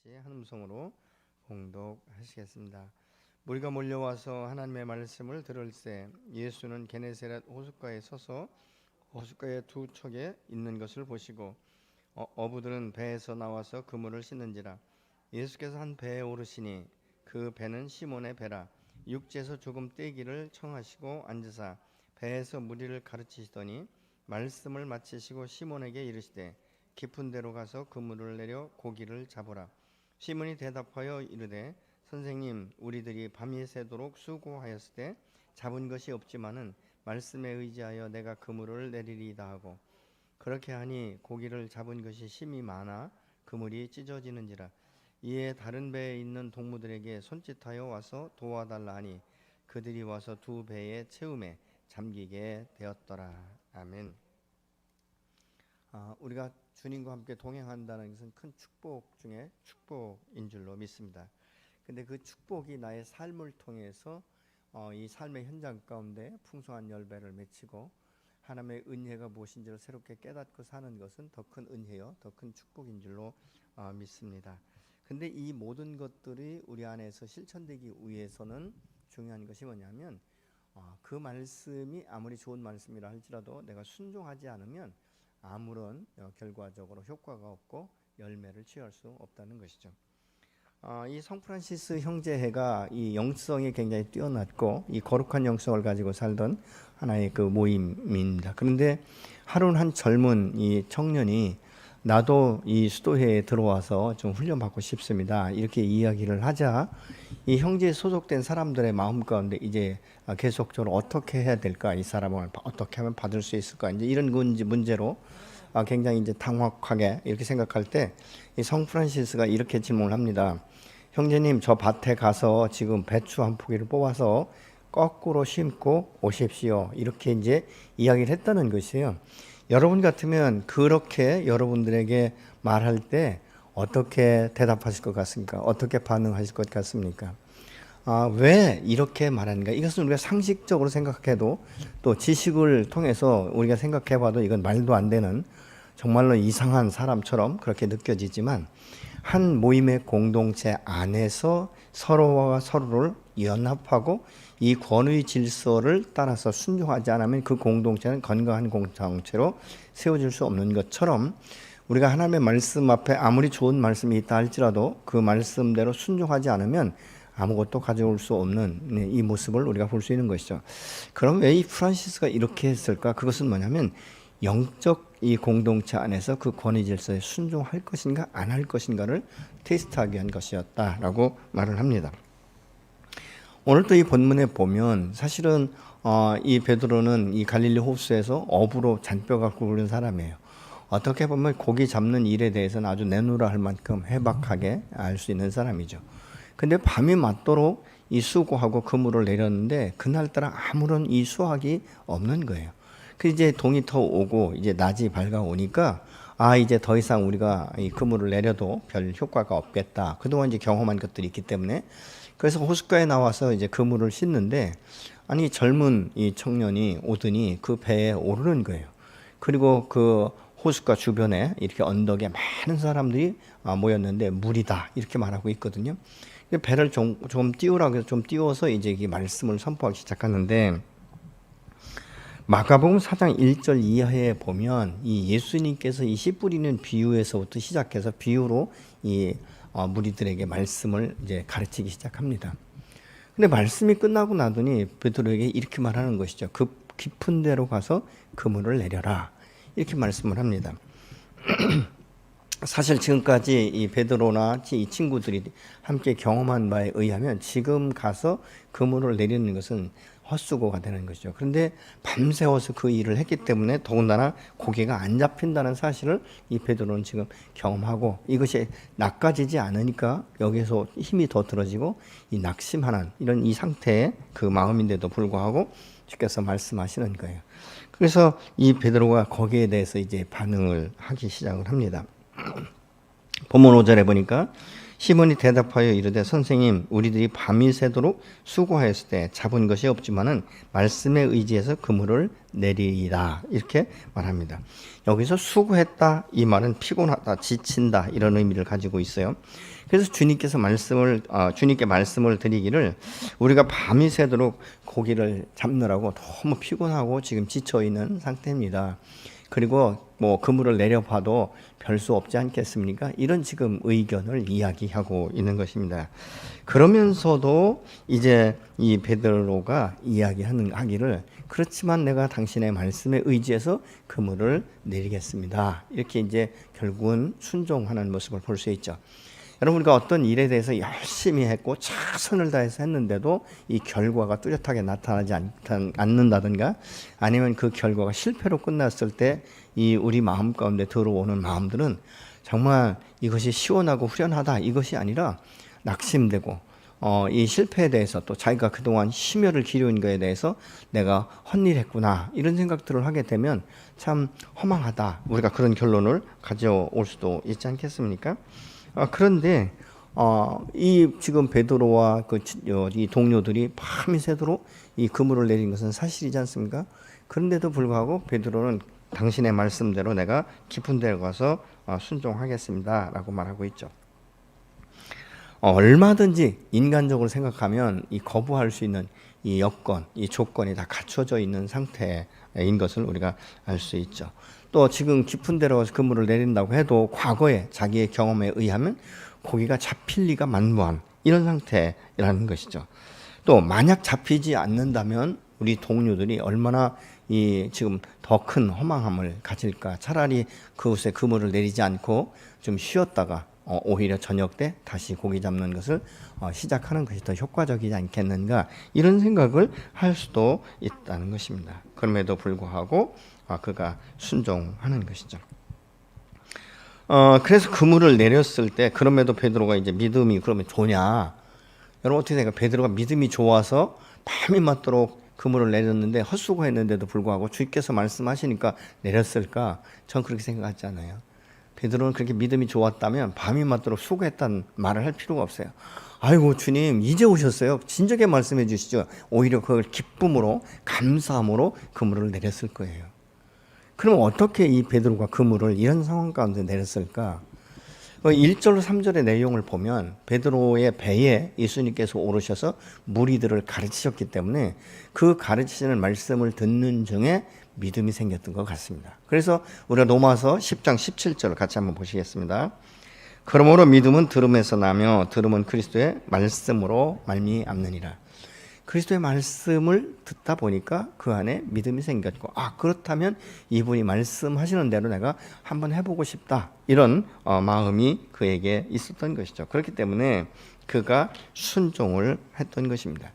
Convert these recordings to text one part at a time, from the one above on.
같이 한 음성으로 봉독하시겠습니다. 무리가 몰려와서 하나님의 말씀을 들을 때 예수는 게네사렛 호숫가에 서서 호숫가의 두 척에 있는 것을 보시고 어부들은 배에서 나와서 그물을 씻는지라. 예수께서 한 배에 오르시니 그 배는 시몬의 배라. 육지에서 조금 떼기를 청하시고 앉으사 배에서 무리를 가르치시더니 말씀을 마치시고 시몬에게 이르시되 깊은 데로 가서 그물을 내려 고기를 잡으라. 시몬이 대답하여 이르되 선생님, 우리들이 밤이 새도록 수고하였을 때 잡은 것이 없지만은 말씀에 의지하여 내가 그물을 내리리이다 하고, 그렇게 하니 고기를 잡은 것이 심히 많아 그물이 찢어지는지라. 이에 다른 배에 있는 동무들에게 손짓하여 와서 도와달라 하니 그들이 와서 두 배의 채움에 잠기게 되었더라. 아멘. 우리가 주님과 함께 동행한다는 것은 큰 축복 중에 축복인 줄로 믿습니다. 근데 그 축복이 나의 삶을 통해서 이 삶의 현장 가운데 풍성한 열매를 맺히고 하나님의 은혜가 무엇인지를 새롭게 깨닫고 사는 것은 더 큰 은혜요, 더 큰 축복인 줄로 믿습니다. 근데 이 모든 것들이 우리 안에서 실천되기 위해서는 중요한 것이 뭐냐면 그 말씀이 아무리 좋은 말씀이라 할지라도 내가 순종하지 않으면 아무런 결과적으로 효과가 없고 열매를 취할 수 없다는 것이죠. 이 성프란시스 형제회가 이 영성이 굉장히 뛰어났고 이 거룩한 영성을 가지고 살던 하나의 그 모임입니다. 그런데 하루는 한 젊은 이 청년이 나도 이 수도회에 들어와서 좀 훈련받고 싶습니다, 이렇게 이야기를 하자 이 형제에 소속된 사람들의 마음 가운데 이제 계속적으로 어떻게 해야 될까, 이 사람을 어떻게 하면 받을 수 있을까, 이제 이런 문제로 굉장히 이제 당혹하게 이렇게 생각할 때 이 성 프란시스가 이렇게 질문을 합니다. 형제님, 저 밭에 가서 지금 배추 한 포기를 뽑아서 거꾸로 심고 오십시오, 이렇게 이제 이야기를 했다는 것이에요. 여러분 같으면 그렇게 여러분들에게 말할 때 어떻게 대답하실 것 같습니까? 어떻게 반응하실 것 같습니까? 왜 이렇게 말하는가? 이것은 우리가 상식적으로 생각해도 또 지식을 통해서 우리가 생각해봐도 이건 말도 안 되는 정말로 이상한 사람처럼 그렇게 느껴지지만 한 모임의 공동체 안에서 서로와 서로를 연합하고 이 권위 질서를 따라서 순종하지 않으면 그 공동체는 건강한 공동체로 세워질 수 없는 것처럼 우리가 하나님의 말씀 앞에 아무리 좋은 말씀이 있다 할지라도 그 말씀대로 순종하지 않으면 아무것도 가져올 수 없는 이 모습을 우리가 볼 수 있는 것이죠. 그럼 왜 이 프란시스가 이렇게 했을까? 그것은 뭐냐면 영적 이 공동체 안에서 그 권위 질서에 순종할 것인가 안 할 것인가를 테스트하기 위한 것이었다라고 말을 합니다. 오늘도 이 본문에 보면 사실은 이 베드로는 이 갈릴리 호수에서 어부로 잔뼈가 굵은 사람이에요. 어떻게 보면 고기 잡는 일에 대해서는 아주 내노라 할 만큼 해박하게 알 수 있는 사람이죠. 근데 밤이 맞도록 이 수고하고 그물을 내렸는데 그날따라 아무런 이 수확이 없는 거예요. 그 이제 동이 더 오고 이제 낮이 밝아오니까 이제 더 이상 우리가 이 그물을 내려도 별 효과가 없겠다. 그동안 이제 경험한 것들이 있기 때문에 그래서 호숫가에 나와서 이제 그물을 씻는데 아니 젊은 이 청년이 오더니 그 배에 오르는 거예요. 그리고 그 호숫가 주변에 이렇게 언덕에 많은 사람들이 모였는데 물이다 이렇게 말하고 있거든요. 배를 좀 띄우라고 해서 좀 띄워서 이제 이 말씀을 선포하기 시작하는데 마가복음 4장 1절 이하에 보면 이 예수님께서 이 씨 뿌리는 비유에서부터 시작해서 비유로 이 무리들에게 말씀을 이제 가르치기 시작합니다. 근데 말씀이 끝나고 나더니 베드로에게 이렇게 말하는 것이죠. 그 깊은 데로 가서 그물을 내려라, 이렇게 말씀을 합니다. 사실 지금까지 이 베드로나 이 친구들이 함께 경험한 바에 의하면 지금 가서 그물을 내리는 것은 헛수고가 되는 것이죠. 그런데 밤새워서 그 일을 했기 때문에 더군다나 고기가 안 잡힌다는 사실을 이 베드로는 지금 경험하고 이것이 낚아지지 않으니까 여기서 힘이 더 들어지고 이 낙심하는 이런 이 상태의 그 마음인데도 불구하고 주께서 말씀하시는 거예요. 그래서 이 베드로가 거기에 대해서 이제 반응을 하기 시작을 합니다. 본문 5절에 보니까 시몬이 대답하여 이르되 선생님, 우리들이 밤이 새도록 수고하였을 때 잡은 것이 없지만은 말씀에 의지해서 그물을 내리리라, 이렇게 말합니다. 여기서 수고했다 이 말은 피곤하다, 지친다 이런 의미를 가지고 있어요. 그래서 주님께 말씀을 드리기를 우리가 밤이 새도록 고기를 잡느라고 너무 피곤하고 지금 지쳐 있는 상태입니다. 그리고 뭐 그물을 내려봐도 별 수 없지 않겠습니까? 이런 지금 의견을 이야기하고 있는 것입니다. 그러면서도 이제 이 베드로가 하기를 그렇지만 내가 당신의 말씀에 의지해서 그물을 내리겠습니다. 이렇게 이제 결국은 순종하는 모습을 볼 수 있죠. 여러분, 우리가 어떤 일에 대해서 열심히 했고 최선을 다해서 했는데도 이 결과가 뚜렷하게 나타나지 않는다든가 아니면 그 결과가 실패로 끝났을 때 이 우리 마음 가운데 들어오는 마음들은 정말 이것이 시원하고 후련하다 이것이 아니라 낙심되고 이 실패에 대해서 또 자기가 그동안 심혈을 기울인 것에 대해서 내가 헛일했구나 이런 생각들을 하게 되면 참 허망하다. 우리가 그런 결론을 가져올 수도 있지 않겠습니까? 그런데 이 지금 베드로와 이 동료들이 밤이 새도록 이 그물을 내린 것은 사실이지 않습니까? 그런데도 불구하고 베드로는 당신의 말씀대로 내가 깊은 데 가서 순종하겠습니다 라고 말하고 있죠. 얼마든지 인간적으로 생각하면 이 거부할 수 있는 이 여건, 이 조건이 다 갖춰져 있는 상태인 것을 우리가 알 수 있죠. 또 지금 깊은 데로 가서 그물을 내린다고 해도 과거에 자기의 경험에 의하면 고기가 잡힐 리가 만무한 이런 상태라는 것이죠. 또 만약 잡히지 않는다면 우리 동료들이 얼마나 이 지금 더 큰 허망함을 가질까. 차라리 그곳에 그물을 내리지 않고 좀 쉬었다가 오히려 저녁 때 다시 고기 잡는 것을 시작하는 것이 더 효과적이지 않겠는가 이런 생각을 할 수도 있다는 것입니다. 그럼에도 불구하고 그가 순종하는 것이죠. 그래서 그물을 내렸을 때 그럼에도 베드로가 이제 믿음이 그러면 좋냐? 여러분 어떻게 생각해요? 베드로가 믿음이 좋아서 밤이 맞도록 그물을 내렸는데 헛수고했는데도 불구하고 주께서 말씀하시니까 내렸을까? 전 그렇게 생각하지 않아요. 베드로는 그렇게 믿음이 좋았다면 밤이 맞도록 수고했다는 말을 할 필요가 없어요. 아이고 주님 이제 오셨어요. 진작에 말씀해 주시죠. 오히려 그걸 기쁨으로 감사함으로 그물을 내렸을 거예요. 그럼 어떻게 이 베드로가 그물을 이런 상황 가운데 내렸을까? 1절 3절의 내용을 보면 베드로의 배에 예수님께서 오르셔서 무리들을 가르치셨기 때문에 그 가르치시는 말씀을 듣는 중에 믿음이 생겼던 것 같습니다. 그래서 우리가 로마서 10장 17절을 같이 한번 보시겠습니다. 그러므로 믿음은 들음에서 나며 들음은 그리스도의 말씀으로 말미암느니라. 그리스도의 말씀을 듣다 보니까 그 안에 믿음이 생겼고 그렇다면 이분이 말씀하시는 대로 내가 한번 해보고 싶다 이런 마음이 그에게 있었던 것이죠. 그렇기 때문에 그가 순종을 했던 것입니다.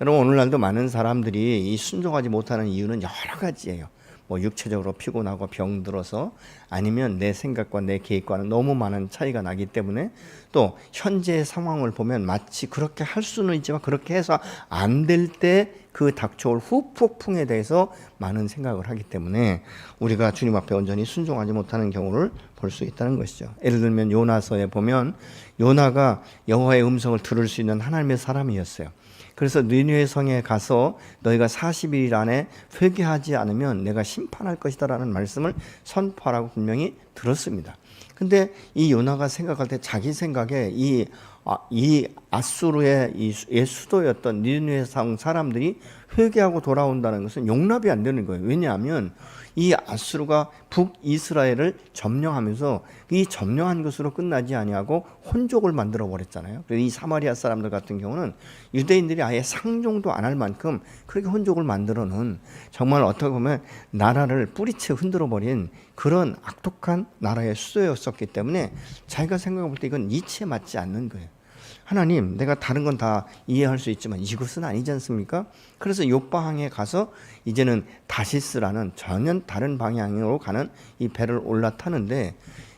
여러분 오늘날도 많은 사람들이 이 순종하지 못하는 이유는 여러 가지예요. 뭐 육체적으로 피곤하고 병들어서 아니면 내 생각과 내 계획과는 너무 많은 차이가 나기 때문에 또 현재의 상황을 보면 마치 그렇게 할 수는 있지만 그렇게 해서 안 될 때 그 닥쳐올 후폭풍에 대해서 많은 생각을 하기 때문에 우리가 주님 앞에 온전히 순종하지 못하는 경우를 볼 수 있다는 것이죠. 예를 들면 요나서에 보면 요나가 여호와의 음성을 들을 수 있는 하나님의 사람이었어요. 그래서 니느웨 성에 가서 너희가 40일 안에 회개하지 않으면 내가 심판할 것이다 라는 말씀을 선포하라고 분명히 들었습니다. 근데 이 요나가 생각할 때 자기 생각에 이 아수르의 옛 수도였던 니느웨 성 사람들이 회개하고 돌아온다는 것은 용납이 안 되는 거예요. 왜냐하면 이 아수르가 북이스라엘을 점령하면서 이 점령한 것으로 끝나지 아니하고 혼족을 만들어 버렸잖아요. 그래서 이 사마리아 사람들 같은 경우는 유대인들이 아예 상종도 안 할 만큼 그렇게 혼족을 만들어 놓은 정말 어떻게 보면 나라를 뿌리채 흔들어 버린 그런 악독한 나라의 수도였었기 때문에 자기가 생각해 볼 때 이건 이치에 맞지 않는 거예요. 하나님, 내가 다른 건 다 이해할 수 있지만 이것은 아니지 않습니까? 그래서 요바항에 가서 이제는 다시스라는 전혀 다른 방향으로 가는 이 배를 올라타는데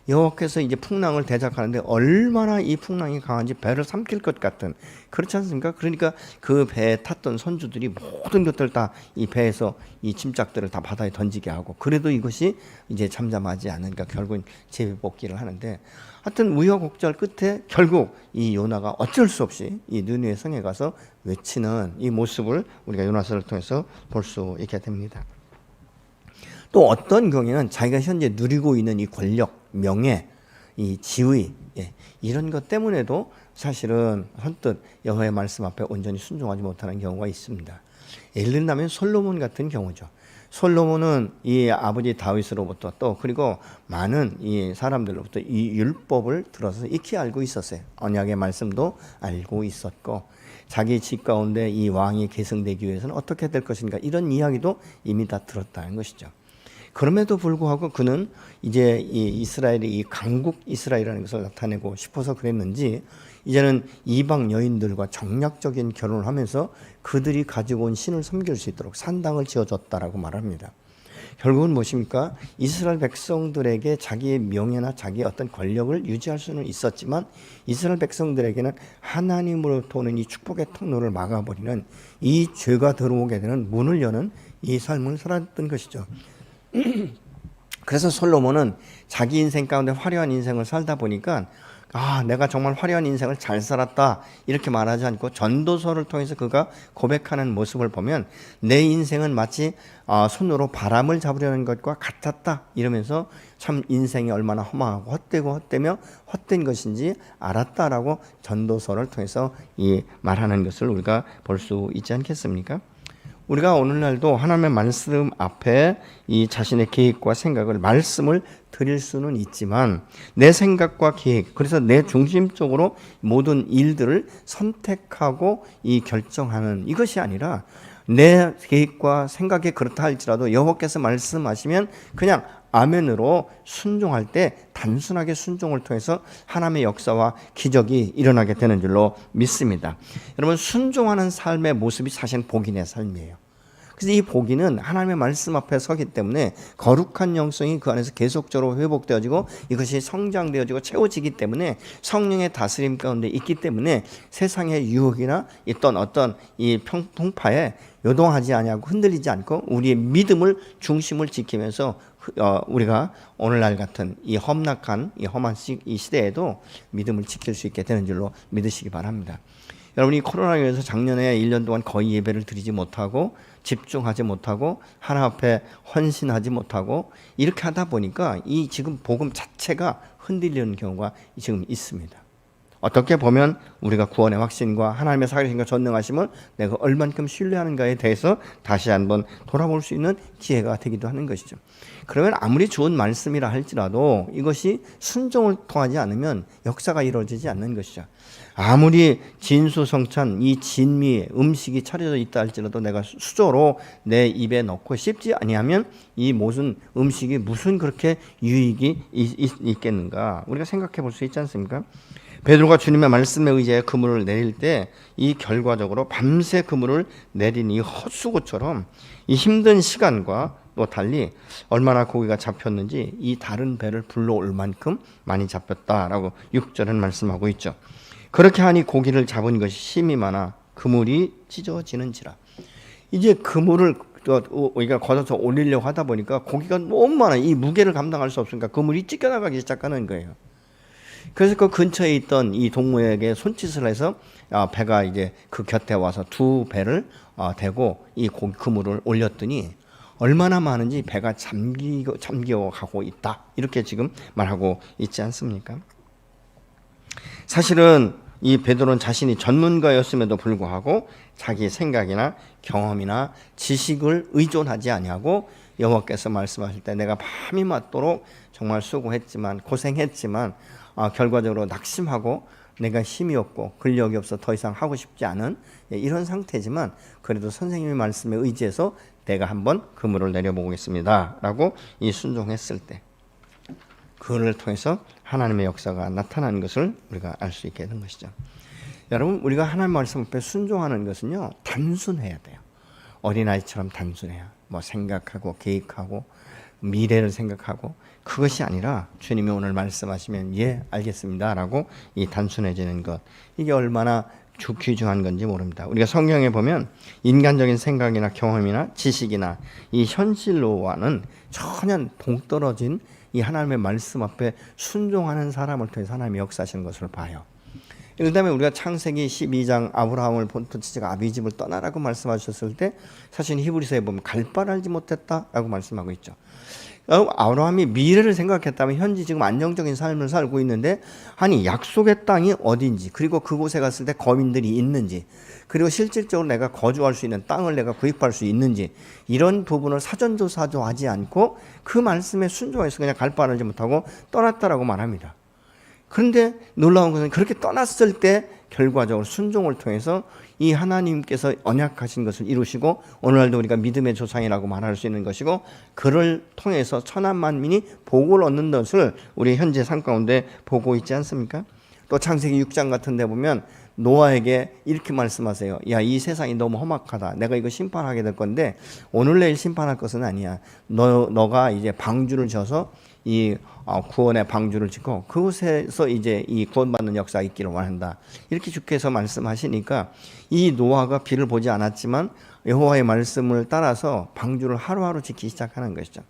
여호와께서 이제 풍랑을 대적하는데 얼마나 이 풍랑이 강한지 배를 삼킬 것 같은 그렇지 않습니까? 그러니까 그 배에 탔던 선주들이 모든 것들 다 이 배에서 이 짐짝들을 다 바다에 던지게 하고 그래도 이것이 이제 잠잠하지 않으니까 결국은 재배복귀를 하는데 하여튼 우여곡절 끝에 결국 이 요나가 어쩔 수 없이 이 느느웨 성에 가서 외치는 이 모습을 우리가 요나서를 통해서 볼 수 있게 됩니다. 또 어떤 경우에는 자기가 현재 누리고 있는 이 권력, 명예 이 지위, 이런 것 때문에도 사실은 선뜻 여호와의 말씀 앞에 온전히 순종하지 못하는 경우가 있습니다. 예를 들면 솔로몬 같은 경우죠. 솔로몬은 이 아버지 다윗으로부터 또 그리고 많은 이 사람들로부터 이 율법을 들어서 익히 알고 있었어요. 언약의 말씀도 알고 있었고, 자기 집 가운데 이 왕이 계승되기 위해서는 어떻게 될 것인가, 이런 이야기도 이미 다 들었다는 것이죠. 그럼에도 불구하고 그는 이제 이 이스라엘이 이 강국 이스라엘이라는 것을 나타내고 싶어서 그랬는지, 이제는 이방 여인들과 정략적인 결혼을 하면서 그들이 가지고 온 신을 섬길 수 있도록 산당을 지어줬다라고 말합니다. 결국은 무엇입니까? 이스라엘 백성들에게 자기의 명예나 자기의 어떤 권력을 유지할 수는 있었지만, 이스라엘 백성들에게는 하나님으로부터 오는 이 축복의 통로를 막아버리는, 이 죄가 들어오게 되는 문을 여는 이 삶을 살았던 것이죠. 그래서 솔로몬은 자기 인생 가운데 화려한 인생을 살다 보니까 내가 정말 화려한 인생을 잘 살았다 이렇게 말하지 않고, 전도서를 통해서 그가 고백하는 모습을 보면 내 인생은 마치 손으로 바람을 잡으려는 것과 같았다 이러면서 참 인생이 얼마나 허망하고 헛되고 헛되며 헛된 것인지 알았다라고 전도서를 통해서 이 말하는 것을 우리가 볼 수 있지 않겠습니까? 우리가 오늘날도 하나님의 말씀 앞에 이 자신의 계획과 생각을 말씀을 드릴 수는 있지만, 내 생각과 계획, 그래서 내 중심적으로 모든 일들을 선택하고 이 결정하는 이것이 아니라, 내 계획과 생각이 그렇다 할지라도 여호와께서 말씀하시면 그냥 아멘으로 순종할 때 단순하게 순종을 통해서 하나님의 역사와 기적이 일어나게 되는 줄로 믿습니다. 여러분, 순종하는 삶의 모습이 사실 복인의 삶이에요. 그래서 이 복인은 하나님의 말씀 앞에 서기 때문에 거룩한 영성이 그 안에서 계속적으로 회복되어지고 이것이 성장되어지고 채워지기 때문에 성령의 다스림 가운데 있기 때문에 세상의 유혹이나 있던 어떤 이 풍파에 요동하지 아니하고 흔들리지 않고 우리의 믿음을 중심을 지키면서 우리가 오늘날 같은 이 험악한 이 험한 이 시대에도 믿음을 지킬 수 있게 되는 줄로 믿으시기 바랍니다. 여러분이 코로나로 인해서 작년에 1년 동안 거의 예배를 드리지 못하고 집중하지 못하고 하나 앞에 헌신하지 못하고 이렇게 하다 보니까 이 지금 복음 자체가 흔들리는 경우가 지금 있습니다. 어떻게 보면 우리가 구원의 확신과 하나님의 살아계신과 전능하심을 내가 얼만큼 신뢰하는가에 대해서 다시 한번 돌아볼 수 있는 기회가 되기도 하는 것이죠. 그러면 아무리 좋은 말씀이라 할지라도 이것이 순종을 통하지 않으면 역사가 이루어지지 않는 것이죠. 아무리 진수성찬 이 진미 음식이 차려져 있다 할지라도 내가 수저로 내 입에 넣고 씹지 아니하면 이 모든 음식이 무슨 그렇게 유익이 있겠는가, 우리가 생각해 볼 수 있지 않습니까? 베드로가 주님의 말씀에 의지해 그물을 내릴 때 이 결과적으로 밤새 그물을 내린 이 헛수고처럼 이 힘든 시간과 또 달리 얼마나 고기가 잡혔는지 이 다른 배를 불러올 만큼 많이 잡혔다라고 6절은 말씀하고 있죠. 그렇게 하니 고기를 잡은 것이 심이 많아 그물이 찢어지는지라. 이제 그물을 우리가 걷어서 올리려고 하다 보니까 고기가 너무 많아. 이 무게를 감당할 수 없으니까 그물이 찢겨나가기 시작하는 거예요. 그래서 그 근처에 있던 이 동무에게 손짓을 해서 배가 이제 그 곁에 와서 두 배를 대고 이 그물을 올렸더니 얼마나 많은지 배가 잠겨가고 있다, 이렇게 지금 말하고 있지 않습니까? 사실은 이 베드로는 자신이 전문가였음에도 불구하고 자기 생각이나 경험이나 지식을 의존하지 아니하고 여호와께서 말씀하실 때 내가 밤이 맞도록 정말 수고했지만 고생했지만 결과적으로 낙심하고 내가 힘이 없고 근력이 없어 더 이상 하고 싶지 않은 이런 상태지만 그래도 선생님의 말씀에 의지해서 내가 한번 그물을 내려보겠습니다 라고 이 순종했을 때 그를 통해서 하나님의 역사가 나타나는 것을 우리가 알 수 있게 된 것이죠. 여러분, 우리가 하나님 말씀 앞에 순종하는 것은요 단순해야 돼요. 어린아이처럼 단순해야 생각하고 계획하고 미래를 생각하고 그것이 아니라 주님이 오늘 말씀하시면 예 알겠습니다 라고 이 단순해지는 것, 이게 얼마나 귀중한 건지 모릅니다. 우리가 성경에 보면 인간적인 생각이나 경험이나 지식이나 이 현실로와는 전혀 동떨어진 이 하나님의 말씀 앞에 순종하는 사람을 통해서 하나님이 역사하시는 것을 봐요. 예를 들면 우리가 창세기 12장 아브라함을 본토지체가 아비집을 떠나라고 말씀하셨을 때 사실 히브리서에 보면 갈 바를 알지 못했다라고 말씀하고 있죠. 아브라함이 미래를 생각했다면 현재 지금 안정적인 삶을 살고 있는데, 아니 약속의 땅이 어딘지, 그리고 그곳에 갔을 때 거민들이 있는지, 그리고 실질적으로 내가 거주할 수 있는 땅을 내가 구입할 수 있는지, 이런 부분을 사전조사도 하지 않고 그 말씀에 순종해서 그냥 갈 바를 알지 못하고 떠났다라고 말합니다. 그런데 놀라운 것은 그렇게 떠났을 때 결과적으로 순종을 통해서 이 하나님께서 언약하신 것을 이루시고, 오늘날도 우리가 믿음의 조상이라고 말할 수 있는 것이고, 그를 통해서 천한 만민이 복을 얻는 것을 우리 현재 삶 가운데 보고 있지 않습니까? 또 창세기 6장 같은 데 보면 노아에게 이렇게 말씀하세요. 야, 이 세상이 너무 험악하다. 내가 이거 심판하게 될 건데 오늘 내일 심판할 것은 아니야. 너가 이제 방주를 져서 이 구원의 방주를 짓고 그곳에서 이제 이 구원받는 역사가 있기를 원한다. 이렇게 주께서 말씀하시니까 이 노아가 비를 보지 않았지만 여호와의 말씀을 따라서 방주를 하루하루 짓기 시작하는 것이죠.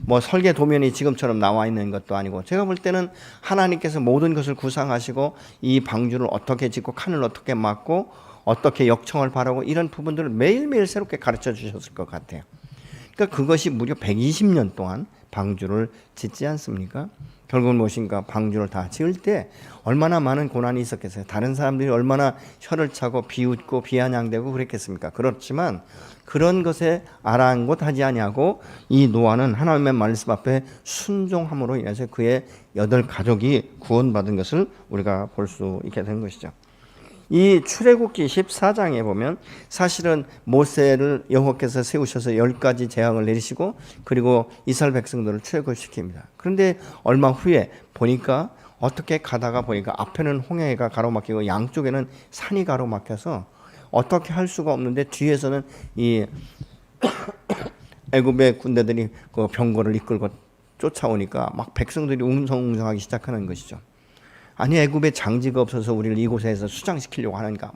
뭐 설계 도면이 지금처럼 나와 있는 것도 아니고, 제가 볼 때는 하나님께서 모든 것을 구상하시고 이 방주를 어떻게 짓고 칸을 어떻게 막고 어떻게 역청을 바르고 이런 부분들을 매일매일 새롭게 가르쳐 주셨을 것 같아요. 그러니까 그것이 무려 120년 동안 방주를 짓지 않습니까? 결국은 무엇인가, 방주를 다 지을 때 얼마나 많은 고난이 있었겠어요. 다른 사람들이 얼마나 혀를 차고 비웃고 비아냥대고 그랬겠습니까? 그렇지만 그런 것에 아랑곳하지 아니하고 이 노아는 하나님의 말씀 앞에 순종함으로 인해서 그의 8가족이 구원받은 것을 우리가 볼 수 있게 된 것이죠. 이 출애굽기 14장에 보면 사실은 모세를 여호와께서 세우셔서 10가지 재앙을 내리시고 그리고 이스라엘 백성들을 출애굽시킵니다. 그런데 얼마 후에 보니까 어떻게 가다가 보니까 앞에는 홍해가 가로막히고 양쪽에는 산이 가로막혀서 어떻게 할 수가 없는데, 뒤에서는 이 애굽의 군대들이 그 병거를 이끌고 쫓아오니까 막 백성들이 웅성웅성하기 시작하는 것이죠. 아니 애굽에 장지가 없어서 우리를 이곳에서 수장시키려고 하는가,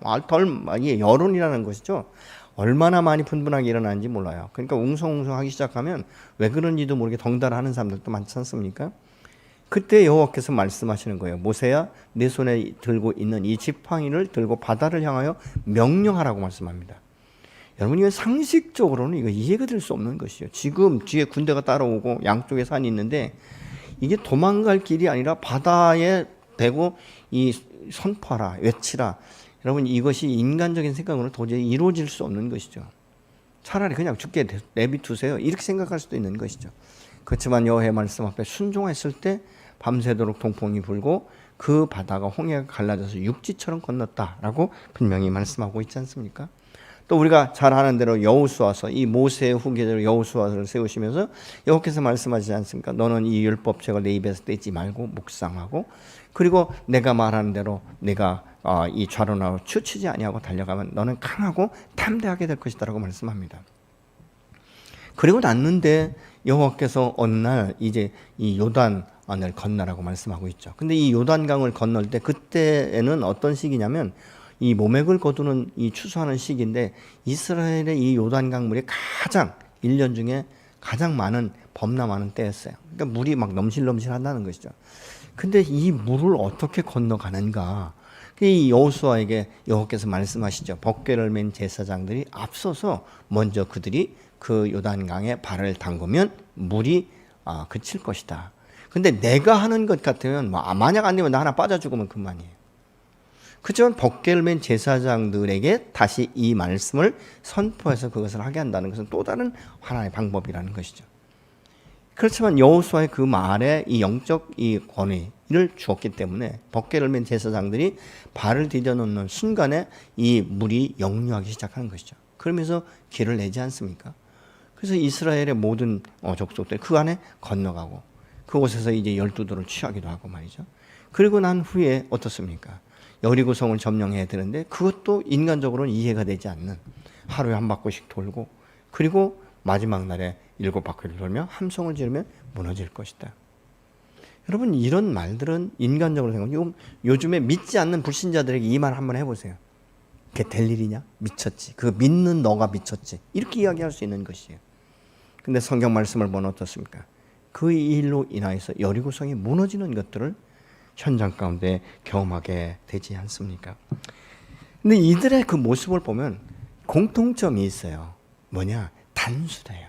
이게 여론이라는 것이죠. 얼마나 많이 분분하게 일어나는지 몰라요. 그러니까 웅성웅성하기 시작하면 왜 그런지도 모르게 덩달아하는 사람들도 많지 않습니까? 그때 여호와께서 말씀하시는 거예요. 모세야, 내 손에 들고 있는 이 지팡이를 들고 바다를 향하여 명령하라고 말씀합니다. 여러분, 이건 상식적으로는 이거 이해가 될 수 없는 것이에요. 지금 뒤에 군대가 따라오고 양쪽에 산이 있는데 이게 도망갈 길이 아니라 바다에 대고 이 선포하라, 외치라. 여러분, 이것이 인간적인 생각으로 도저히 이루어질 수 없는 것이죠. 차라리 그냥 죽게 내비두세요, 이렇게 생각할 수도 있는 것이죠. 그렇지만 여호와의 말씀 앞에 순종했을 때 밤새도록 동풍이 불고 그 바다가 홍해가 갈라져서 육지처럼 건넜다라고 분명히 말씀하고 있지 않습니까? 또 우리가 잘 아는 대로 여호수아서, 이 모세의 후계자로 여호수아를 세우시면서 여호께서 말씀하시지 않습니까? 너는 이 율법책을 내 입에서 떼지 말고 묵상하고, 그리고 내가 말하는 대로 내가 이 좌로나로 추치지 아니하고 달려가면 너는 강하고 탐대하게 될 것이다라고 말씀합니다. 그리고 났는데 여호와께서 어느 날 이제 이 요단을 건너라고 말씀하고 있죠. 근데 이 요단강을 건널 때 그때에는 어떤 시기냐면 이 모맥을 거두는 이 추수하는 시기인데, 이스라엘의 이 요단강 물이 가장 1년 중에 가장 많은 범람 많은 때였어요. 그러니까 물이 막 넘실넘실한다는 것이죠. 근데 이 물을 어떻게 건너가는가? 이 여호수아에게 여호께서 말씀하시죠. 법궤를 맨 제사장들이 앞서서 먼저 그들이 그 요단강에 발을 담그면 물이 그칠 것이다. 근데 내가 하는 것 같으면 만약 안 되면 나 하나 빠져 죽으면 그만이에요. 그렇지만 법궤를 맨 제사장들에게 다시 이 말씀을 선포해서 그것을 하게 한다는 것은 또 다른 하나의 방법이라는 것이죠. 그렇지만 여호수아의 그 말에 이 영적 이 권위를 주었기 때문에 법궤를 맨 제사장들이 발을 디뎌놓는 순간에 이 물이 역류하기 시작하는 것이죠. 그러면서 길을 내지 않습니까? 그래서 이스라엘의 모든 족속들이 그 안에 건너가고 그곳에서 이제 12도를 취하기도 하고 말이죠. 그리고 난 후에 어떻습니까? 여리고성을 점령해야 되는데 그것도 인간적으로는 이해가 되지 않는, 하루에 한 바퀴씩 돌고 그리고 마지막 날에 7바퀴를 돌며 함성을 지르면 무너질 것이다. 여러분, 이런 말들은 인간적으로 생각하면 요즘에 믿지 않는 불신자들에게 이 말 한번 해보세요. 그게 될 일이냐? 미쳤지. 그거 믿는 너가 미쳤지. 이렇게 이야기할 수 있는 것이에요. 근데 성경 말씀을 보면 어떻습니까? 그 일로 인하여서 여리고성이 무너지는 것들을 현장 가운데 경험하게 되지 않습니까? 근데 이들의 그 모습을 보면 공통점이 있어요. 뭐냐? 단순해요.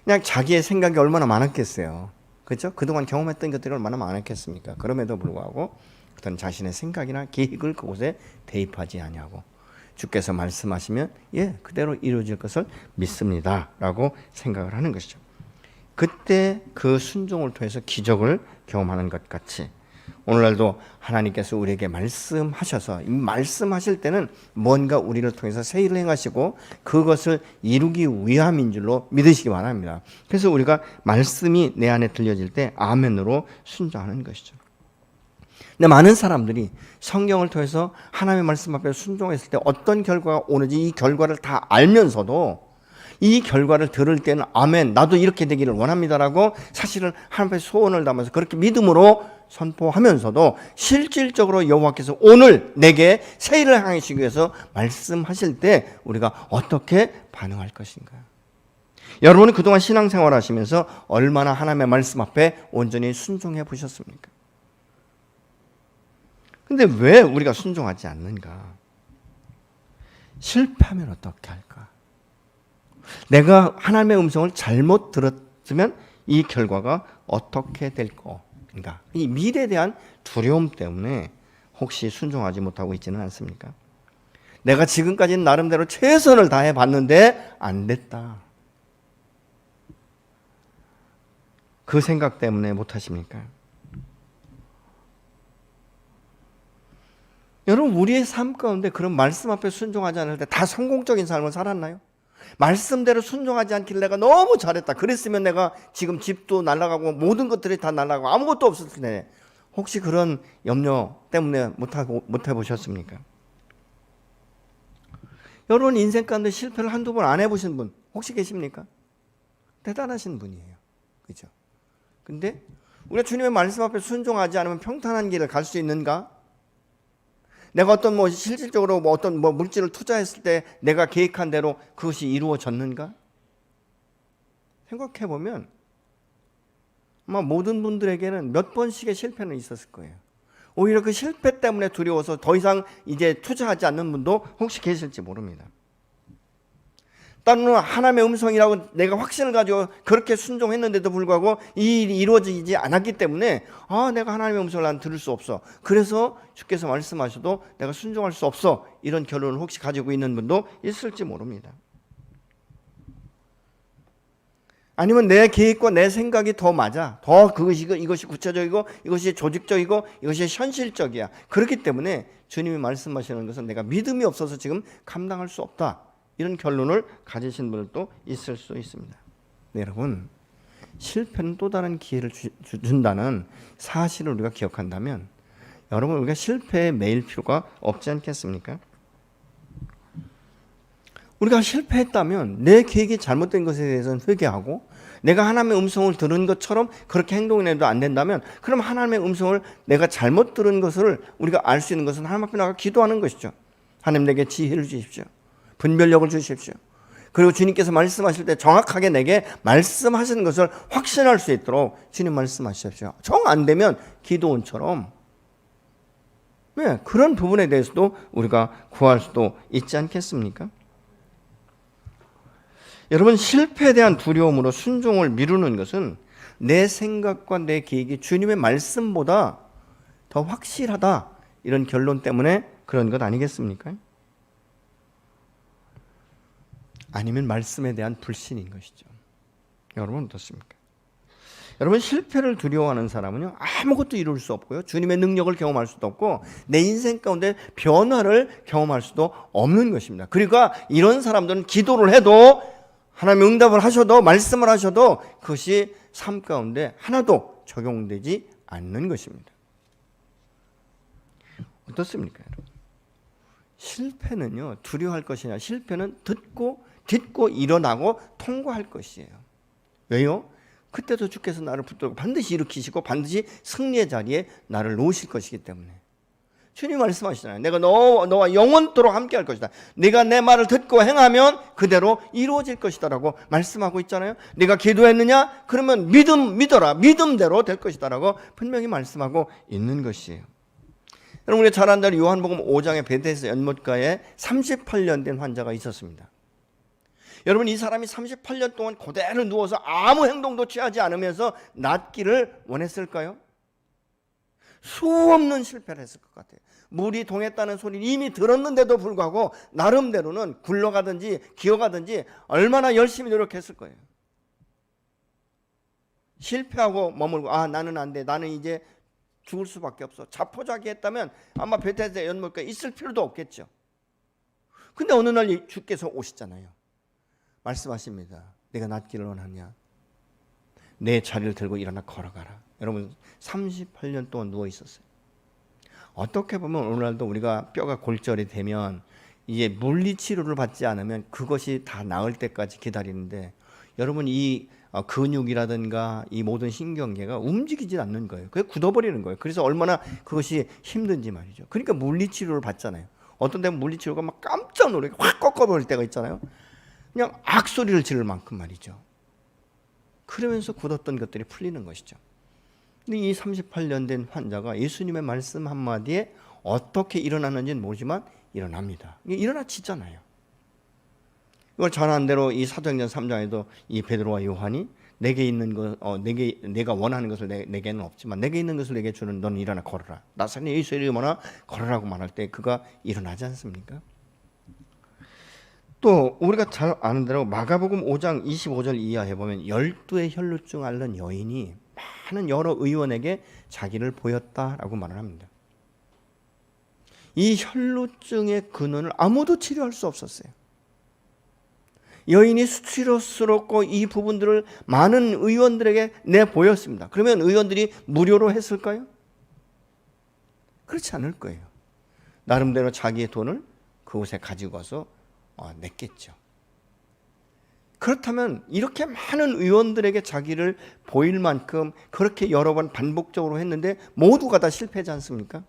그냥 자기의 생각이 얼마나 많았겠어요. 그렇죠? 그동안 경험했던 것들이 얼마나 많았겠습니까? 그럼에도 불구하고 어떤 자신의 생각이나 계획을 그곳에 대입하지 아니하고 주께서 말씀하시면 예, 그대로 이루어질 것을 믿습니다 라고 생각을 하는 것이죠. 그때 그 순종을 통해서 기적을 경험하는 것 같이 오늘날도 하나님께서 우리에게 말씀하셔서 이 말씀하실 때는 뭔가 우리를 통해서 새 일을 행하시고 그것을 이루기 위함인 줄로 믿으시기 바랍니다. 그래서 우리가 말씀이 내 안에 들려질 때 아멘으로 순종하는 것이죠. 근데 많은 사람들이 성경을 통해서 하나님의 말씀 앞에 순종했을 때 어떤 결과가 오는지 이 결과를 다 알면서도 이 결과를 들을 때는 아멘, 나도 이렇게 되기를 원합니다라고 사실은 하나님 앞에 소원을 담아서 그렇게 믿음으로 선포하면서도 실질적으로 여호와께서 오늘 내게 새 일을 행하시기 위해서 말씀하실 때 우리가 어떻게 반응할 것인가? 여러분은 그동안 신앙생활 하시면서 얼마나 하나님의 말씀 앞에 온전히 순종해 보셨습니까? 근데 왜 우리가 순종하지 않는가? 실패하면 어떻게 할까? 내가 하나님의 음성을 잘못 들었으면 이 결과가 어떻게 될 건가? 이 미래에 대한 두려움 때문에 혹시 순종하지 못하고 있지는 않습니까? 내가 지금까지는 나름대로 최선을 다해 봤는데 안 됐다. 그 생각 때문에 못하십니까? 여러분, 우리의 삶 가운데 그런 말씀 앞에 순종하지 않을 때 다 성공적인 삶을 살았나요? 말씀대로 순종하지 않길 내가 너무 잘했다. 그랬으면 내가 지금 집도 날아가고 모든 것들이 다 날아가고 아무것도 없었을 텐데 혹시 그런 염려 때문에 못 해보셨습니까? 여러분 인생 가운데 실패를 한두 번 안 해보신 분 혹시 계십니까? 대단하신 분이에요. 그죠? 근데 우리가 주님의 말씀 앞에 순종하지 않으면 평탄한 길을 갈 수 있는가? 내가 어떤 실질적으로 어떤 물질을 투자했을 때 내가 계획한 대로 그것이 이루어졌는가? 생각해 보면 아마 모든 분들에게는 몇 번씩의 실패는 있었을 거예요. 오히려 그 실패 때문에 두려워서 더 이상 이제 투자하지 않는 분도 혹시 계실지 모릅니다. 때로는 하나님의 음성이라고 내가 확신을 가지고 그렇게 순종했는데도 불구하고 이 일이 이루어지지 않았기 때문에 내가 하나님의 음성을 난 들을 수 없어. 그래서 주께서 말씀하셔도 내가 순종할 수 없어. 이런 결론을 혹시 가지고 있는 분도 있을지 모릅니다. 아니면 내 계획과 내 생각이 더 맞아. 더 이것이 구체적이고 이것이 조직적이고 이것이 현실적이야. 그렇기 때문에 주님이 말씀하시는 것은 내가 믿음이 없어서 지금 감당할 수 없다. 이런 결론을 가지신 분들도 있을 수 있습니다. 네, 여러분, 실패는 또 다른 기회를 준다는 사실을 우리가 기억한다면 여러분 우리가 실패에 매일 필요가 없지 않겠습니까? 우리가 실패했다면 내 계획이 잘못된 것에 대해서는 회개하고 내가 하나님의 음성을 들은 것처럼 그렇게 행동해도 안 된다면 그럼 하나님의 음성을 내가 잘못 들은 것을 우리가 알 수 있는 것은 하나님 앞에 나가 기도하는 것이죠. 하나님 내게 지혜를 주십시오. 분별력을 주십시오. 그리고 주님께서 말씀하실 때 정확하게 내게 말씀하시는 것을 확신할 수 있도록 주님 말씀하십시오. 정 안 되면 기도원처럼 그런 부분에 대해서도 우리가 구할 수도 있지 않겠습니까? 여러분 실패에 대한 두려움으로 순종을 미루는 것은 내 생각과 내 계획이 주님의 말씀보다 더 확실하다 이런 결론 때문에 그런 것 아니겠습니까? 아니면 말씀에 대한 불신인 것이죠. 여러분 어떻습니까? 여러분 실패를 두려워하는 사람은요 아무것도 이룰 수 없고요 주님의 능력을 경험할 수도 없고 내 인생 가운데 변화를 경험할 수도 없는 것입니다. 그러니까 이런 사람들은 기도를 해도 하나님 응답을 하셔도 말씀을 하셔도 그것이 삶 가운데 하나도 적용되지 않는 것입니다. 어떻습니까, 여러분? 실패는요 두려워할 것이 아니라 실패는 딛고 일어나고 통과할 것이에요. 왜요? 그때도 주께서 나를 붙들고 반드시 일으키시고 반드시 승리의 자리에 나를 놓으실 것이기 때문에. 주님 말씀하시잖아요. 내가 너와 영원토록 함께 할 것이다. 네가 내 말을 듣고 행하면 그대로 이루어질 것이다 라고 말씀하고 있잖아요. 네가 기도했느냐? 그러면 믿어라. 믿음대로 될 것이다 라고 분명히 말씀하고 있는 것이에요. 여러분 우리가 잘 아는 대로 요한복음 5장의 베데스다 연못가에 38년 된 환자가 있었습니다. 여러분, 이 사람이 38년 동안 그대로 누워서 아무 행동도 취하지 않으면서 낫기를 원했을까요? 수없는 실패를 했을 것 같아요. 물이 동했다는 소리를 이미 들었는데도 불구하고 나름대로는 굴러가든지 기어가든지 얼마나 열심히 노력했을 거예요. 실패하고 머물고 나는 안 돼, 나는 이제 죽을 수밖에 없어, 자포자기했다면 아마 베테스다 연못가에 있을 필요도 없겠죠. 근데 어느 날 주께서 오시잖아요. 말씀하십니다. 내가 낫기를 원하냐? 내 자리를 들고 일어나 걸어가라. 여러분, 38년 동안 누워 있었어요. 어떻게 보면 오늘날도 우리가 뼈가 골절이 되면 이제 물리치료를 받지 않으면 그것이 다 나을 때까지 기다리는데, 여러분, 이 근육이라든가 이 모든 신경계가 움직이지 않는 거예요. 그게 굳어버리는 거예요. 그래서 얼마나 그것이 힘든지 말이죠. 그러니까 물리치료를 받잖아요. 어떤 때는 물리치료가 막 깜짝 놀라게 확 꺾어버릴 때가 있잖아요. 그냥 악소리를 지를 만큼 말이죠. 그러면서 굳었던 것들이 풀리는 것이죠. 근데 이 38년 된 환자가 예수님의 말씀 한마디에 어떻게 일어나는지는 모르지만 일어납니다. 일어나지잖아요. 이걸 전한 대로 이 사도행전 3장에도 이 베드로와 요한이 내게 있는 것, 내가 원하는 것을 내게는 없지만 내게 있는 것을 내게 주는 너는 일어나 걸어라. 나사렛 예수의 이름으로 걸으라고 말할 때 그가 일어나지 않습니까? 또 우리가 잘 아는 대로 마가복음 5장 25절 이하에 보면 12의 혈루증 앓는 여인이 많은 여러 의원에게 자기를 보였다라고 말을 합니다. 이 혈루증의 근원을 아무도 치료할 수 없었어요. 여인이 수치스럽고 이 부분들을 많은 의원들에게 내보였습니다. 그러면 의원들이 무료로 했을까요? 그렇지 않을 거예요. 나름대로 자기의 돈을 그곳에 가지고 와서 냈겠죠. 그렇다면 이렇게 많은 의원들에게 자기를 보일 만큼 그렇게 여러 번 반복적으로 했는데 모두가 다 실패하지 않습니까?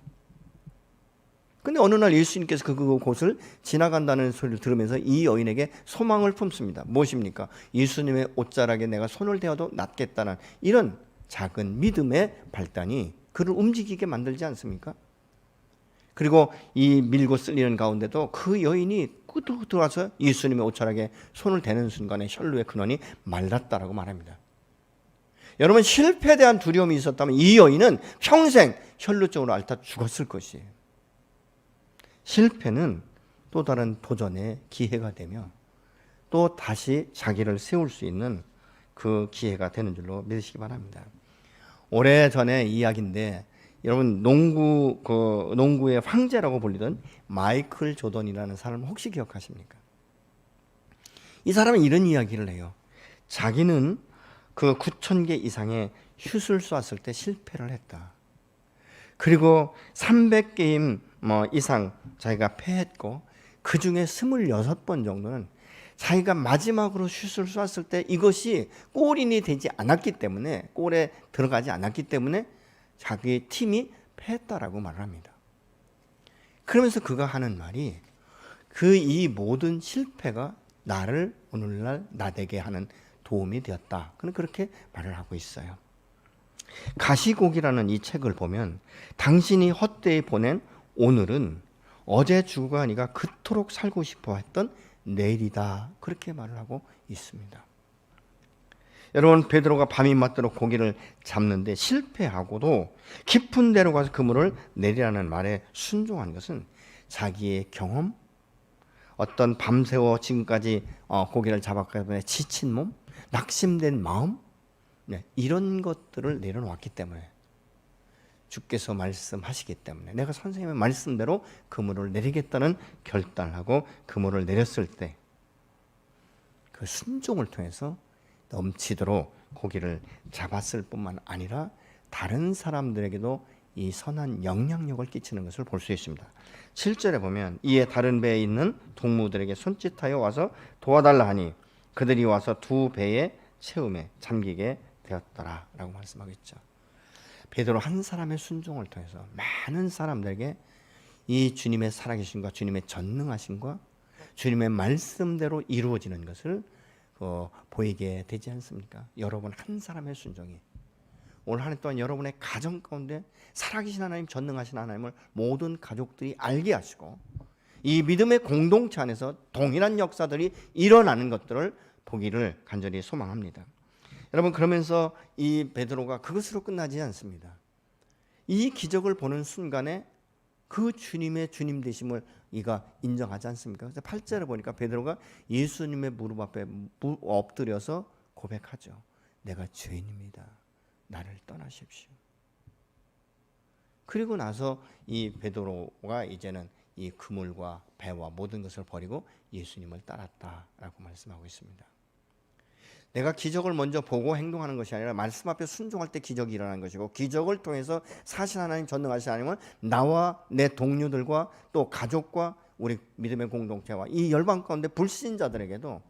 근데 어느 날 예수님께서 그곳을 지나간다는 소리를 들으면서 이 여인에게 소망을 품습니다. 무엇입니까? 예수님의 옷자락에 내가 손을 대어도 낫겠다는 이런 작은 믿음의 발단이 그를 움직이게 만들지 않습니까? 그리고 이 밀고 쓸리는 가운데도 그 여인이 끄덕 들어와서 예수님의 옷자락에 손을 대는 순간에 혈루의 근원이 말랐다라고 말합니다. 여러분, 실패에 대한 두려움이 있었다면 이 여인은 평생 혈루증으로 앓다 죽었을 것이에요. 실패는 또 다른 도전의 기회가 되며 또 다시 자기를 세울 수 있는 그 기회가 되는 줄로 믿으시기 바랍니다. 오래전의 이야기인데 여러분, 농구의 황제라고 불리던 마이클 조던이라는 사람 혹시 기억하십니까? 이 사람은 이런 이야기를 해요. 자기는 그 9,000개 이상의 슛을 쐈을 때 실패를 했다. 그리고 300게임 이상 자기가 패했고 그 중에 26번 정도는 자기가 마지막으로 슛을 쐈을 때 이것이 골인이 되지 않았기 때문에, 골에 들어가지 않았기 때문에 자기 팀이 패했다라고 말을 합니다. 그러면서 그가 하는 말이 이 모든 실패가 나를 오늘날 나되게 하는 도움이 되었다. 그는 그렇게 말을 하고 있어요. 가시곡이라는 이 책을 보면 당신이 헛되이 보낸 오늘은 어제 죽어가 네가 그토록 살고 싶어 했던 내일이다. 그렇게 말을 하고 있습니다. 여러분, 베드로가 밤이 맞도록 고기를 잡는데 실패하고도 깊은 데로 가서 그물을 내리라는 말에 순종한 것은 자기의 경험, 어떤 밤새워 지금까지 고기를 잡았기 때문에 지친 몸, 낙심된 마음, 이런 것들을 내려놓았기 때문에, 주께서 말씀하시기 때문에 내가 선생님의 말씀대로 그물을 내리겠다는 결단을 하고 그물을 내렸을 때 그 순종을 통해서 넘치도록 고기를 잡았을 뿐만 아니라 다른 사람들에게도 이 선한 영향력을 끼치는 것을 볼 수 있습니다. 7절에 보면 이에 다른 배에 있는 동무들에게 손짓하여 와서 도와달라 하니 그들이 와서 두 배의 채움에 잠기게 되었더라 라고 말씀하고 있죠. 베드로 한 사람의 순종을 통해서 많은 사람들에게 이 주님의 살아계심과 주님의 전능하심과 주님의 말씀대로 이루어지는 것을 보이게 되지 않습니까? 여러분 한 사람의 순종이 올 한 해 동안 여러분의 가정 가운데 살아계신 하나님, 전능하신 하나님을 모든 가족들이 알게 하시고 이 믿음의 공동체 안에서 동일한 역사들이 일어나는 것들을 보기를 간절히 소망합니다. 여러분, 그러면서 이 베드로가 그것으로 끝나지 않습니다. 이 기적을 보는 순간에 그 주님의 주님 되심을 이가 인정하지 않습니까? 그래서 8절에 보니까 베드로가 예수님의 무릎 앞에 엎드려서 고백하죠. 내가 죄인입니다. 나를 떠나십시오. 그리고 나서 이 베드로가 이제는 이 그물과 배와 모든 것을 버리고 예수님을 따랐다라고 말씀하고 있습니다. 내가 기적을 먼저 보고 행동하는 것이 아니라 말씀 앞에 순종할 때 기적이 일어나는 것이고, 기적을 통해서 사실 하나님 전능하신 하나님은 나와 내 동료들과 또 가족과 우리 믿음의 공동체와 이 열방 가운데 불신자들에게도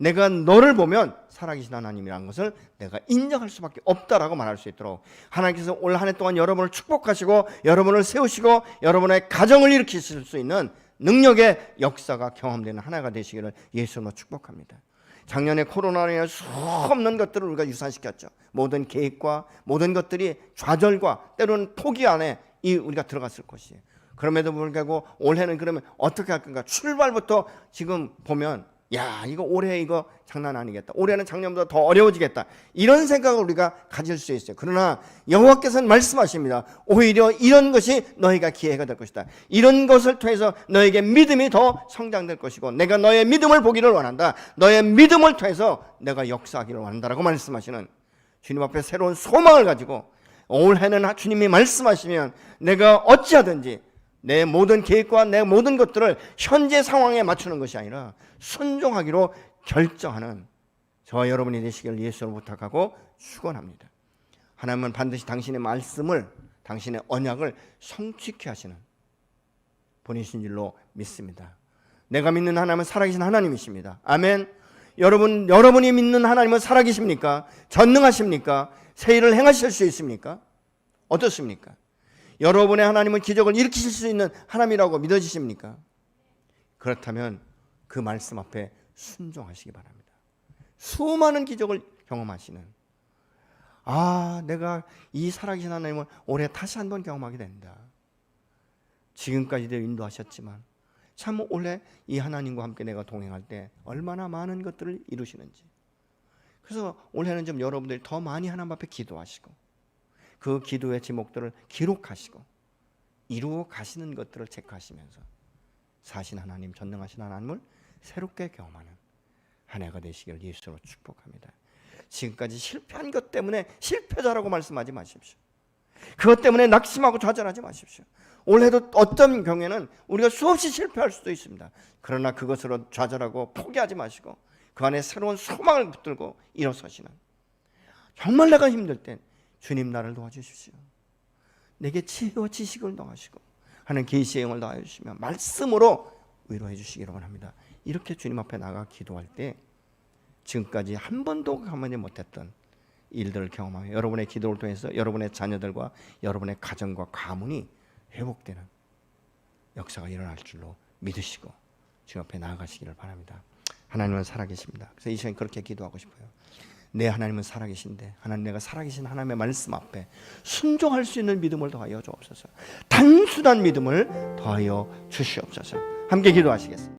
내가 너를 보면 살아계신 하나님이라는 것을 내가 인정할 수밖에 없다라고 말할 수 있도록 하나님께서 올 한 해 동안 여러분을 축복하시고 여러분을 세우시고 여러분의 가정을 일으키실 수 있는 능력의 역사가 경험되는 하나가 되시기를 예수님으로 축복합니다. 작년에 코로나로 인해 수 없는 것들을 우리가 유산시켰죠. 모든 계획과 모든 것들이 좌절과 때로는 포기 안에 우리가 들어갔을 것이에요. 그럼에도 불구하고 올해는 그러면 어떻게 할 건가? 출발부터 지금 보면 야, 이거 올해 이거 장난 아니겠다. 올해는 작년보다 더 어려워지겠다. 이런 생각을 우리가 가질 수 있어요. 그러나 여호와께서는 말씀하십니다. 오히려 이런 것이 너희가 기회가 될 것이다. 이런 것을 통해서 너에게 믿음이 더 성장될 것이고 내가 너의 믿음을 보기를 원한다. 너의 믿음을 통해서 내가 역사하기를 원한다라고 말씀하시는 주님 앞에 새로운 소망을 가지고 올해는 주님이 말씀하시면 내가 어찌하든지 내 모든 계획과 내 모든 것들을 현재 상황에 맞추는 것이 아니라 순종하기로 결정하는 저와 여러분이 되시길 예수로 부탁하고 축원합니다. 하나님은 반드시 당신의 말씀을, 당신의 언약을 성취케 하시는 분이신 줄로 믿습니다. 내가 믿는 하나님은 살아계신 하나님이십니다. 아멘. 여러분이 믿는 하나님은 살아계십니까? 전능하십니까? 새 일을 행하실 수 있습니까? 어떻습니까? 여러분의 하나님은 기적을 일으키실 수 있는 하나님이라고 믿어지십니까? 그렇다면 그 말씀 앞에 순종하시기 바랍니다. 수많은 기적을 경험하시는 내가 이 살아계신 하나님을 올해 다시 한번 경험하게 된다. 지금까지도 인도하셨지만 참 올해 이 하나님과 함께 내가 동행할 때 얼마나 많은 것들을 이루시는지. 그래서 올해는 좀 여러분들이 더 많이 하나님 앞에 기도하시고 그 기도의 제목들을 기록하시고 이루어 가시는 것들을 체크하시면서 사신 하나님, 전능하신 하나님을 새롭게 경험하는 한 해가 되시기를 예수로 축복합니다. 지금까지 실패한 것 때문에 실패자라고 말씀하지 마십시오. 그것 때문에 낙심하고 좌절하지 마십시오. 올해도 어떤 경우에는 우리가 수없이 실패할 수도 있습니다. 그러나 그것으로 좌절하고 포기하지 마시고 그 안에 새로운 소망을 붙들고 일어서시는, 정말 내가 힘들 땐 주님 나를 도와주십시오. 내게 지혜와 지식을 더하시고 하는 계시의 영을 더하여 말씀으로 위로해 주시기를 원합니다. 이렇게 주님 앞에 나가 기도할 때 지금까지 한 번도 경험하지 못했던 일들을 경험하며 여러분의 기도를 통해서 여러분의 자녀들과 여러분의 가정과 가문이 회복되는 역사가 일어날 줄로 믿으시고 주님 앞에 나아가시기를 바랍니다. 하나님은 살아계십니다. 그래서 이 시간 그렇게 기도하고 싶어요. 내 하나님은 살아계신데 하나님, 내가 살아계신 하나님의 말씀 앞에 순종할 수 있는 믿음을 더하여 주옵소서. 단순한 믿음을 더하여 주시옵소서. 함께 기도하시겠습니다.